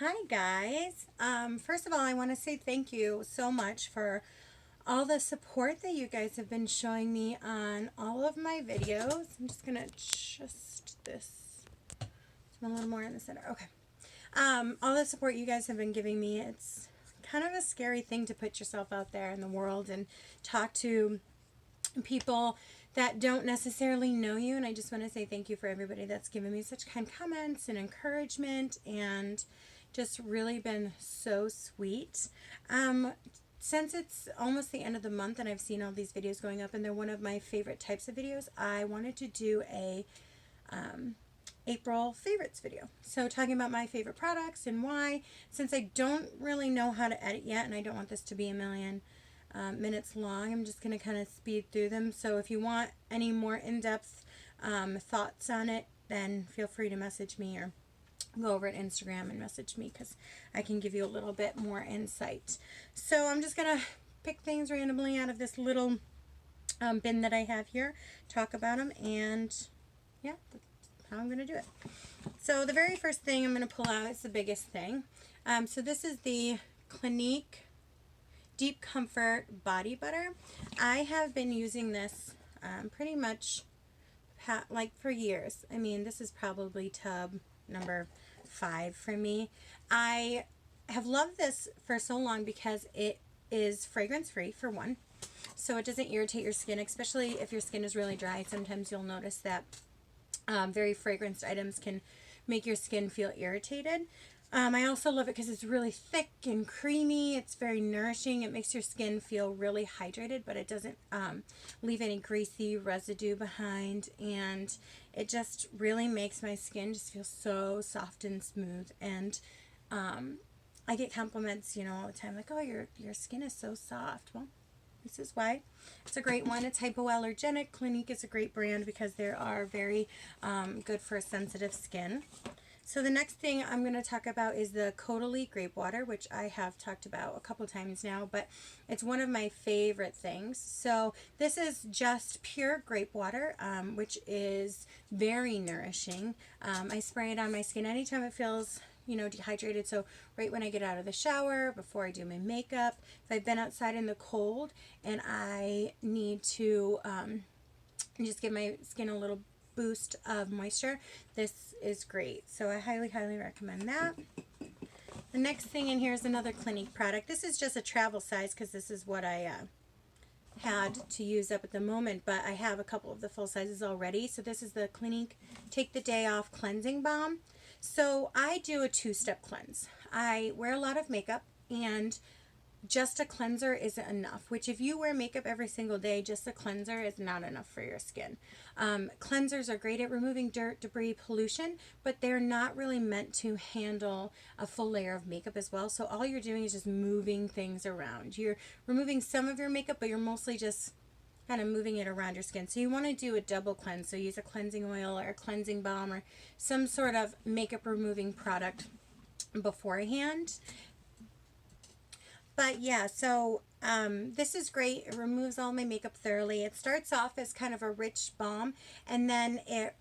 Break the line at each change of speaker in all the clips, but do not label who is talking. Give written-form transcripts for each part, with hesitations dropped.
Hi guys. First of all, I want to say thank you so much for all the support that you guys have been showing me on all of my videos. I'm just gonna adjust this a little more in the center. Okay. All the support you guys have been giving me. It's kind of a scary thing to put yourself out there in the world and talk to people that don't necessarily know you, and I just want to say thank you for everybody that's given me such kind comments and encouragement and just really been so sweet. Since it's almost the end of the month and I've seen all these videos going up and they're one of my favorite types of videos, I wanted to do a April favorites video. So talking about my favorite products and why, since I don't really know how to edit yet and I don't want this to be a million minutes long, I'm just going to kind of speed through them. So if you want any more in-depth thoughts on it, then feel free to message me or go over at Instagram and message me because I can give you a little bit more insight. So I'm just going to pick things randomly out of this little bin that I have here, talk about them, and yeah, that's how I'm going to do it. So the very first thing I'm going to pull out is the biggest thing. So this is the Clinique Deep Comfort Body Butter. I have been using this pretty much like for years. I mean, this is probably tub number 5 for me. I have loved this for so long because it is fragrance free, for one, so it doesn't irritate your skin, especially if your skin is really dry. Sometimes you'll notice that very fragranced items can make your skin feel irritated. I also love it because it's really thick and creamy. It's very nourishing. It makes your skin feel really hydrated, but it doesn't leave any greasy residue behind. And it just really makes my skin just feel so soft and smooth. And I get compliments, all the time, like, oh, your skin is so soft. Well, this is why. It's a great one. It's hypoallergenic. Clinique is a great brand because they are very good for sensitive skin. So the next thing I'm going to talk about is the Codel grape water, which I have talked about a couple times now, but it's one of my favorite things. So this is just pure grape water, which is very nourishing. I spray it on my skin anytime it feels dehydrated. So right when I get out of the shower, before I do my makeup, if I've been outside in the cold and I need to just give my skin a little boost of moisture, this is great. So I highly recommend that. The next thing in here is another Clinique product. This is just a travel size because this is what I had to use up at the moment, but I have a couple of the full sizes already. So this is the Clinique Take the Day Off Cleansing Balm. So I do a 2-step cleanse. I wear a lot of makeup, and just a cleanser isn't enough, which if you wear makeup every single day, just a cleanser is not enough for your skin. Cleansers are great at removing dirt, debris, pollution, but they're not really meant to handle a full layer of makeup as well. So all you're doing is just moving things around. You're removing some of your makeup, but you're mostly just kind of moving it around your skin. So you want to do a double cleanse. So use a cleansing oil or a cleansing balm or some sort of makeup removing product beforehand. But yeah, so this is great. It removes all my makeup thoroughly. It starts off as kind of a rich balm, and then it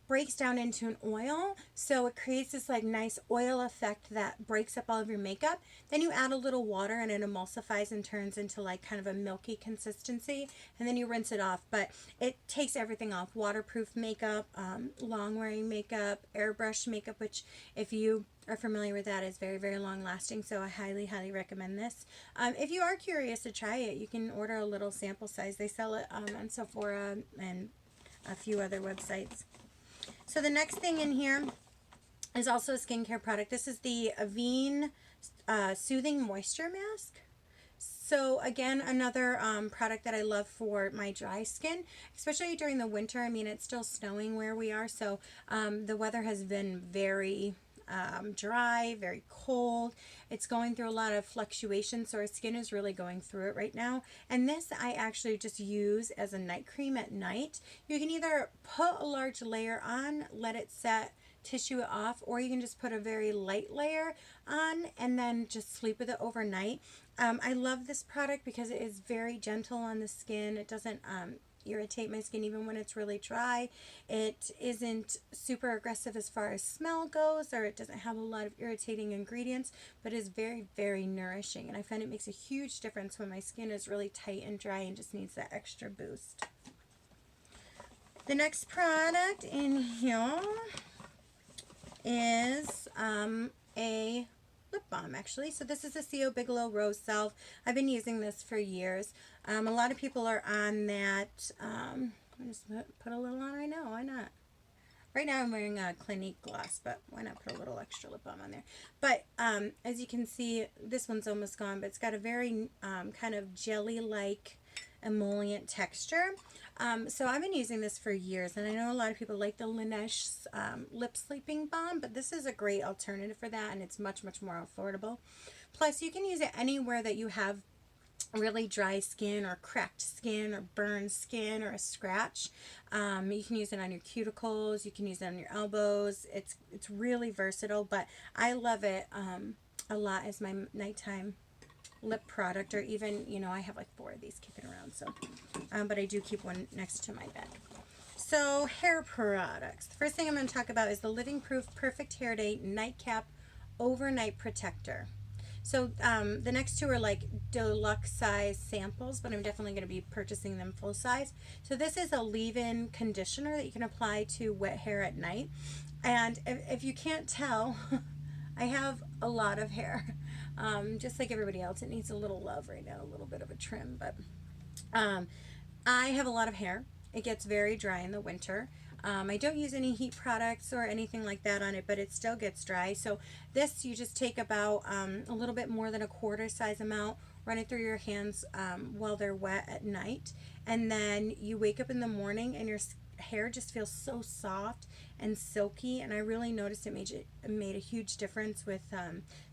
breaks down into an oil. So it creates this like nice oil effect that breaks up all of your makeup. Then you add a little water and it emulsifies and turns into like kind of a milky consistency. And then you rinse it off. But it takes everything off. Waterproof makeup, long wearing makeup, airbrush makeup, which if you are familiar with that, is very long lasting. So I highly recommend this. If you are curious to try it, you can order a little sample size. They sell it on Sephora and a few other websites. So the next thing in here is also a skincare product. This is the Avene Soothing Moisture Mask. So again, another product that I love for my dry skin, especially during the winter. I mean, it's still snowing where we are, so the weather has been very dry, very cold. It's going through a lot of fluctuation, so our skin is really going through it right now. And this I actually just use as a night cream at night. You can either put a large layer on, let it set, tissue it off, or you can just put a very light layer on and then just sleep with it overnight. I love this product because it is very gentle on the skin. It doesn't irritate my skin even when it's really dry. It isn't super aggressive as far as smell goes, or it doesn't have a lot of irritating ingredients, but is very, very nourishing. And I find it makes a huge difference when my skin is really tight and dry and just needs that extra boost. The next product in here is a lip balm, actually. So this is a CO Bigelow Rose Salve. I've been using this for years. A lot of people are on that. I just put a little on right now. Why not? Right now I'm wearing a Clinique gloss, but why not put a little extra lip balm on there? But as you can see, this one's almost gone, but it's got a very kind of jelly-like emollient texture. So I've been using this for years, and I know a lot of people like the Laneige lip sleeping balm, but this is a great alternative for that, and it's much, much more affordable. Plus, you can use it anywhere that you have really dry skin or cracked skin or burned skin or a scratch. You can use it on your cuticles, you can use it on your elbows. It's really versatile, but I love it a lot as my nighttime lip product, or even, you know, I have like 4 of these kicking around, so but I do keep one next to my bed. So hair products, the first thing I'm going to talk about is the Living Proof Perfect Hair Day Nightcap Overnight Protector. So the next 2 are like deluxe size samples, but I'm definitely going to be purchasing them full size. So this is a leave-in conditioner that you can apply to wet hair at night. And if you can't tell, I have a lot of hair. Just like everybody else, it needs a little love right now, a little bit of a trim, but I have a lot of hair. It gets very dry in the winter. I don't use any heat products or anything like that on it, but it still gets dry. So this, you just take about a little bit more than a quarter size amount, run it through your hands while they're wet at night, and then you wake up in the morning and your hair just feels so soft and silky, and I really noticed it made a huge difference with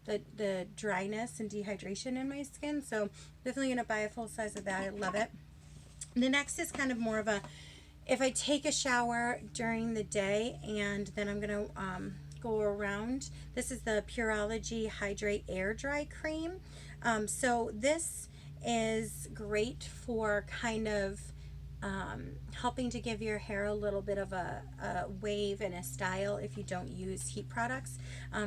the dryness and dehydration in my skin. So definitely going to buy a full size of that. I love it. The next is kind of more of a, if I take a shower during the day and then I'm going to go around, this is the Ology Hydrate Air Dry Cream. So this is great for kind of helping to give your hair a little bit of a wave and a style if you don't use heat products.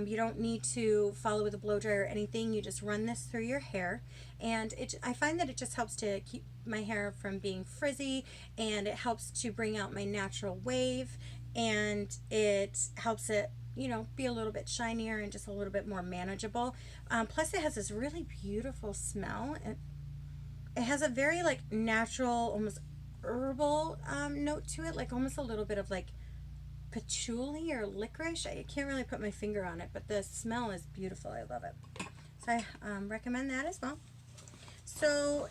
You don't need to follow with a blow dryer or anything. You just run this through your hair, and I find that it just helps to keep my hair from being frizzy, and it helps to bring out my natural wave, and it helps it, you know, be a little bit shinier and just a little bit more manageable. Plus it has this really beautiful smell, and it has a very like natural, almost herbal note to it, like almost a little bit of like patchouli or licorice. I can't really put my finger on it, but the smell is beautiful. I love it. So I recommend that as well. So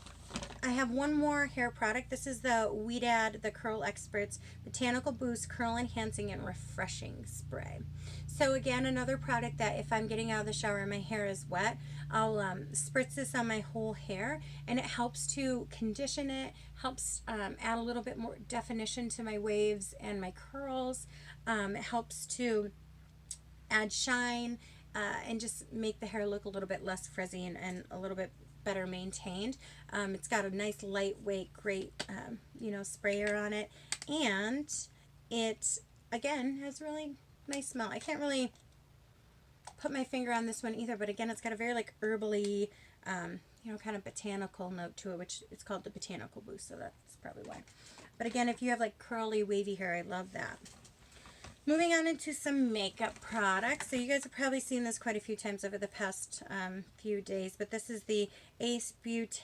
I have one more hair product. This is the Weedad, the Curl Experts Botanical Boost Curl Enhancing and Refreshing Spray. So again, another product that if I'm getting out of the shower and my hair is wet, I'll spritz this on my whole hair, and it helps to condition it, helps add a little bit more definition to my waves and my curls. It helps to add shine and just make the hair look a little bit less frizzy and a little bit better maintained. It's got a nice lightweight, great you know, sprayer on it, and it again has really nice smell. I can't really put my finger on this one either, but again, it's got a very like herbally you know, kind of botanical note to it, which it's called the Botanical Boost, so that's probably why. But again, if you have like curly wavy hair, I love that. Moving on into some makeup products. So you guys have probably seen this quite a few times over the past few days, but this is the Ace Beauty,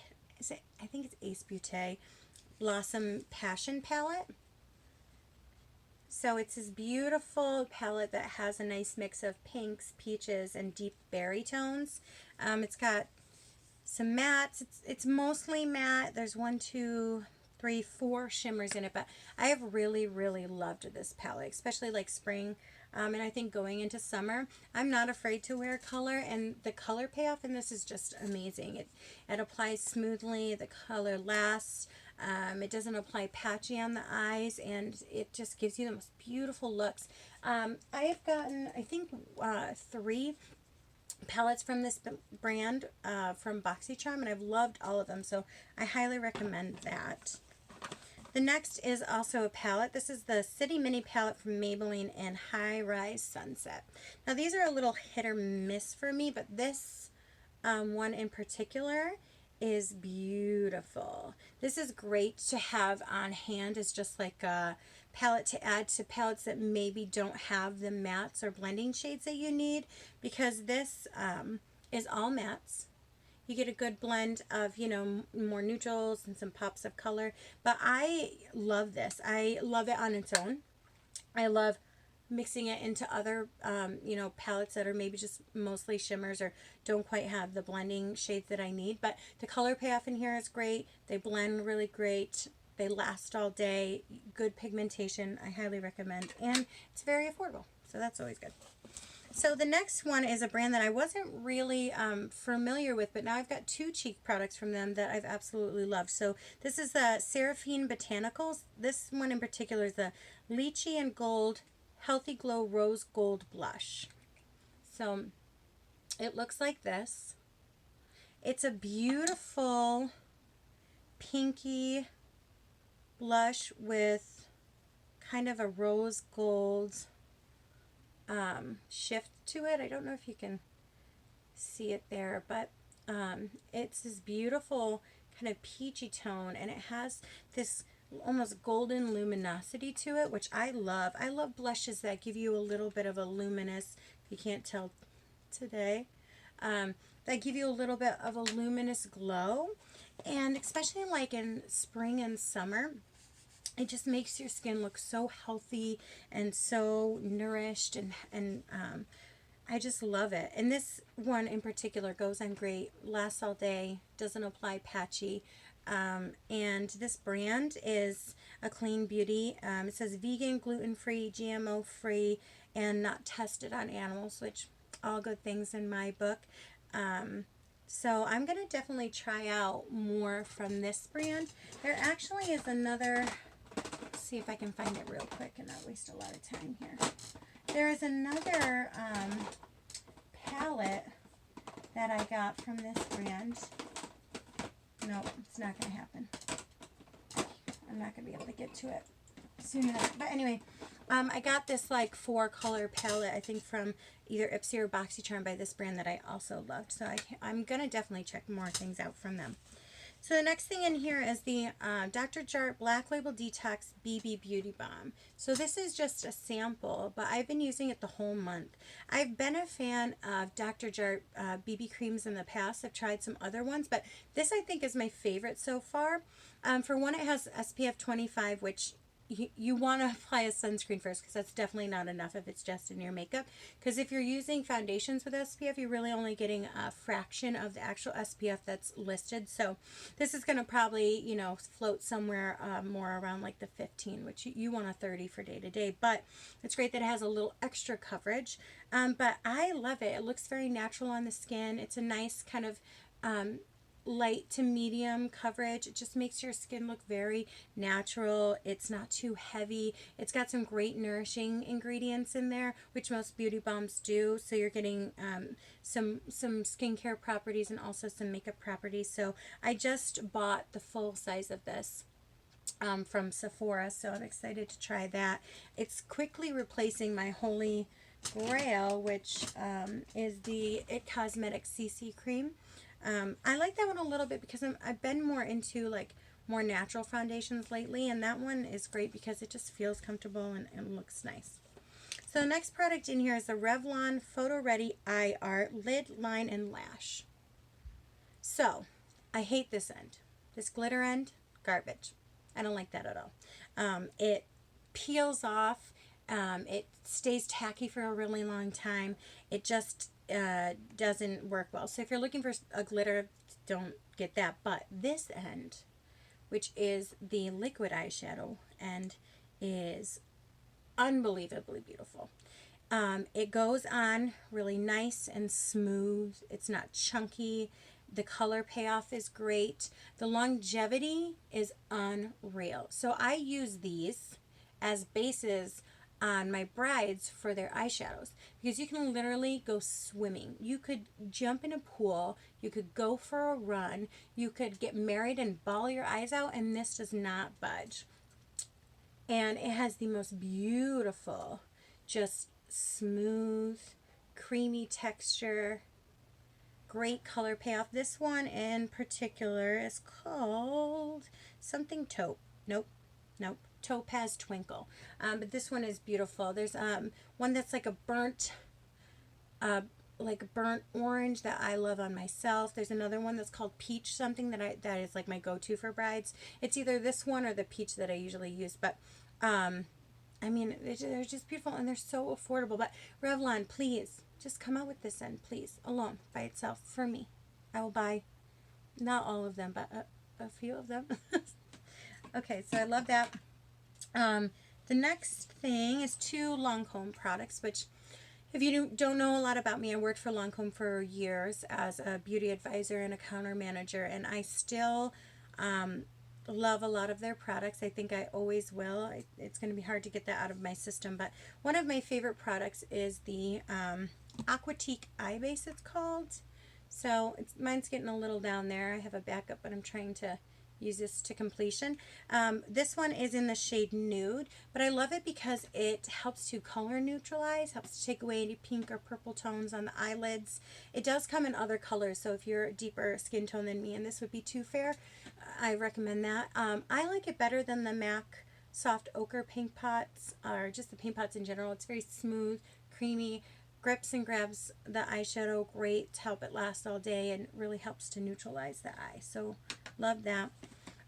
I think it's Ace Beauty Blossom Passion Palette. So it's this beautiful palette that has a nice mix of pinks, peaches, and deep berry tones. It's got some mattes. It's mostly matte. There's 1, 2, 3, 4 shimmers in it, but I have really, really loved this palette, especially like spring, and I think going into summer. I'm not afraid to wear color, and the color payoff in this is just amazing. It applies smoothly, the color lasts, it doesn't apply patchy on the eyes, and it just gives you the most beautiful looks. I have gotten, I think, 3 palettes from this brand from BoxyCharm, and I've loved all of them, so I highly recommend that. The next is also a palette. This is the City Mini palette from Maybelline in High Rise Sunset. Now these are a little hit or miss for me, but this one in particular is beautiful. This is great to have on hand as just like a palette to add to palettes that maybe don't have the mattes or blending shades that you need, because this is all mattes. You get a good blend of, you know, more neutrals and some pops of color. But I love this. I love it on its own. I love mixing it into other, you know, palettes that are maybe just mostly shimmers or don't quite have the blending shades that I need. But the color payoff in here is great. They blend really great. They last all day. Good pigmentation. I highly recommend. And it's very affordable. So that's always good. So the next one is a brand that I wasn't really familiar with, but now I've got two cheek products from them that I've absolutely loved. So this is the Seraphine Botanicals. This one in particular is the Lychee and Gold Healthy Glow Rose Gold Blush. So it looks like this. It's a beautiful pinky blush with kind of a rose gold shift to it. I don't know if you can see it there, but it's this beautiful kind of peachy tone, and it has this almost golden luminosity to it, which I love. I love blushes that give you a little bit of a luminous, if you can't tell today, that give you a little bit of a luminous glow, and especially like in spring and summer, it just makes your skin look so healthy and so nourished, and I just love it. And this one in particular goes on great, lasts all day, doesn't apply patchy. And this brand is a clean beauty. It says vegan, gluten-free, GMO-free, and not tested on animals, which all good things in my book. So I'm going to definitely try out more from this brand. There actually is another... see if I can find it real quick and not waste a lot of time here. There is another palette that I got from this brand. No, it's not going to happen. I'm not going to be able to get to it soon enough. But anyway, I got this like 4-color palette, I think from either Ipsy or BoxyCharm by this brand that I also loved. So I'm going to definitely check more things out from them. So the next thing in here is the Dr. Jart Black Label Detox BB Beauty Balm. So this is just a sample, but I've been using it the whole month. I've been a fan of Dr. Jart BB creams in the past. I've tried some other ones, but this I think is my favorite so far. For one, it has SPF 25, which you want to apply a sunscreen first, because that's definitely not enough if it's just in your makeup. Because if you're using foundations with SPF, you're really only getting a fraction of the actual SPF that's listed. So this is going to probably, you know, float somewhere more around like the 15, which you want a 30 for day to day. But it's great that it has a little extra coverage. But I love it. It looks very natural on the skin. It's a nice kind of light to medium coverage. It just makes your skin look very natural. It's not too heavy. It's got some great nourishing ingredients in there, which most beauty balms do. So you're getting some skincare properties and also some makeup properties. So I just bought the full size of this from Sephora, so I'm excited to try that. It's quickly replacing my holy grail, which is the It Cosmetics CC cream. I like that one a little bit because I've been more into like more natural foundations lately, and that one is great because it just feels comfortable and looks nice. So the next product in here is the Revlon Photo Ready Eye Art Lid, Line, and Lash. So I hate this end. This glitter end, garbage. I don't like that at all. It peels off. It stays tacky for a really long time. It just doesn't work well. So if you're looking for a glitter, don't get that. But this end, which is the liquid eyeshadow end, is unbelievably beautiful. It goes on really nice and smooth. It's not chunky. The color payoff is great. The longevity is unreal. So I use these as bases on my brides for their eyeshadows, because you can literally go swimming. You could jump in a pool. You could go for a run. You could get married and bawl your eyes out, and this does not budge. And it has the most beautiful, just smooth, creamy texture. Great color payoff. This one in particular is called something Taupe. Nope. Nope. Topaz Twinkle. But this one is beautiful. There's one that's uh, like a burnt orange that I love on myself. There's another one that's called Peach something that is like my go-to for brides. It's either this one or the peach that I usually use. But I mean, they're just beautiful and they're so affordable. But Revlon, please, just come out with this end, please, alone, by itself, for me. I will buy, not all of them, but a few of them. Okay, so I love that. The next thing is two Lancome products, which if you don't know a lot about me, I worked for Lancome for years as a beauty advisor and a counter manager, and I still love a lot of their products. I think I always will. It's going to be hard to get that out of my system, but one of my favorite products is the Aquatique Eye Base, it's called. So mine's getting a little down there. I have a backup, but I'm trying to use this to completion. This one is in the shade Nude, but I love it because it helps to color neutralize, helps to take away any pink or purple tones on the eyelids. It does come in other colors, so if you're a deeper skin tone than me and this would be too fair, I recommend that. I like it better than the MAC Soft Ochre paint pots, or just the paint pots in general. It's very smooth, creamy, grips and grabs the eyeshadow great to help it last all day, and really helps to neutralize the eye. So love that.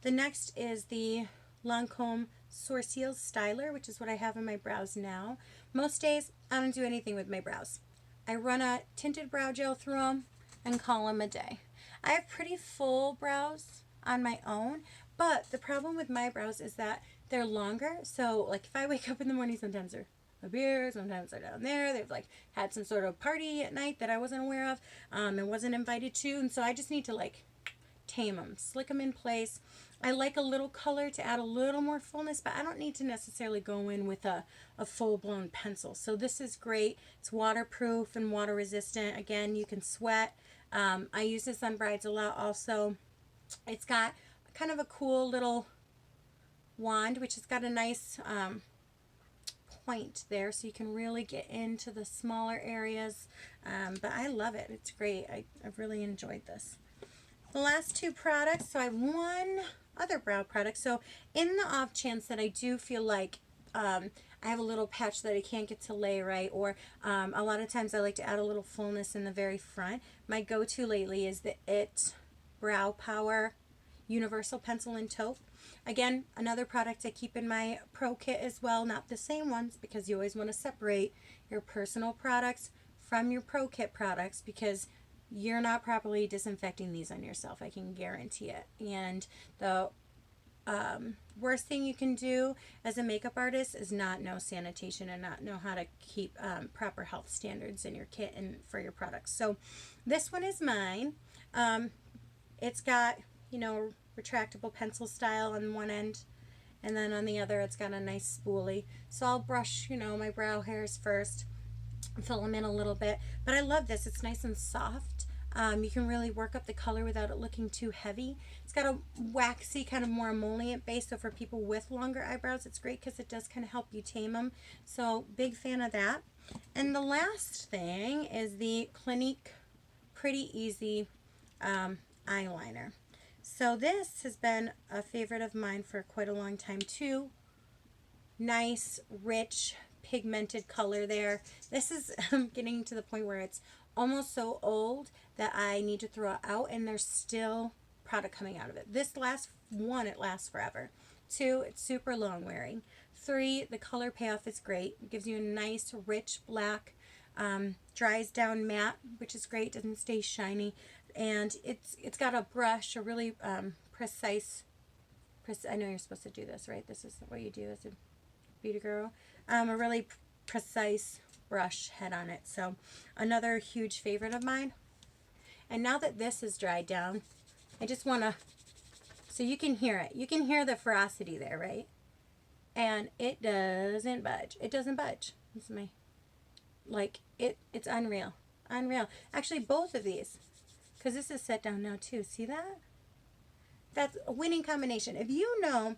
The next is the Lancome Sourcils Styler, which is what I have in my brows now. Most days, I don't do anything with my brows. I run a tinted brow gel through them and call them a day. I have pretty full brows on my own, but the problem with my brows is that they're longer. So like if I wake up in the morning, sometimes they're up here, sometimes they're down there. They've like had some sort of party at night that I wasn't aware of and wasn't invited to, and so I just need to like tame them, slick them in place. I like a little color to add a little more fullness, but I don't need to necessarily go in with a full-blown pencil. So this is great. It's waterproof and water resistant. Again, you can sweat. I use this on brides a lot also. It's got kind of a cool little wand, which has got a nice point there, so you can really get into the smaller areas. But I love it. It's great. I've really enjoyed this. The last two products, so I have one other brow product. So in the off chance that I do feel like I have a little patch that I can't get to lay right, or a lot of times I like to add a little fullness in the very front, my go-to lately is the IT Brow Power Universal Pencil in Taupe. Again, another product I keep in my pro kit as well, not the same ones, because you always want to separate your personal products from your pro kit products, because you're not properly disinfecting these on yourself, I can guarantee it. And the worst thing you can do as a makeup artist is not know sanitation and not know how to keep proper health standards in your kit and for your products. So this one is mine. It's got, you know, retractable pencil style on one end, and then on the other it's got a nice spoolie. So I'll brush, you know, my brow hairs first, fill them in a little bit. But I love this. It's nice and soft. You can really work up the color without it looking too heavy. It's got a waxy, kind of more emollient base, so for people with longer eyebrows, it's great because it does kind of help you tame them. So big fan of that. And the last thing is the Clinique Pretty Easy eyeliner. So this has been a favorite of mine for quite a long time too. Nice, rich, pigmented color there. This is getting to the point where it's almost so old that I need to throw it out, and there's still product coming out of it. This last one, it lasts forever. 2, it's super long wearing. 3, the color payoff is great. It gives you a nice rich black, dries down matte, which is great, doesn't stay shiny, and it's got a brush, a really precise, I know you're supposed to do this, right? This is what you do as a beauty guru. A really precise brush head on it. So another huge favorite of mine. And now that this is dried down, I just want to, so you can hear it. You can hear the ferocity there, right? And it doesn't budge. It doesn't budge. This is my, like, it's unreal. Unreal. Actually, both of these, because this is set down now too. See that? That's a winning combination. If you know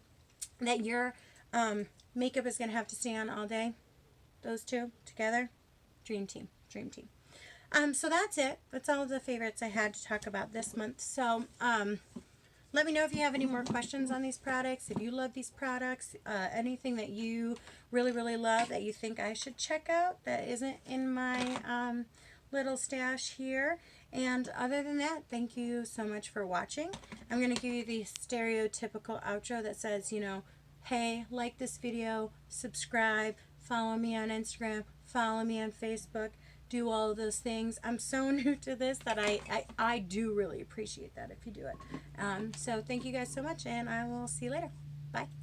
that your Makeup is going to have to stay on all day. Those two together, dream team, dream team. So that's it. That's all of the favorites I had to talk about this month. So, let me know if you have any more questions on these products. If you love these products, anything that you really, really love that you think I should check out that isn't in my little stash here. And other than that, thank you so much for watching. I'm going to give you the stereotypical outro that says, you know, hey, like this video, subscribe, follow me on Instagram, follow me on Facebook, do all of those things. I'm so new to this that I do really appreciate that if you do it. So thank you guys so much, and I will see you later. Bye.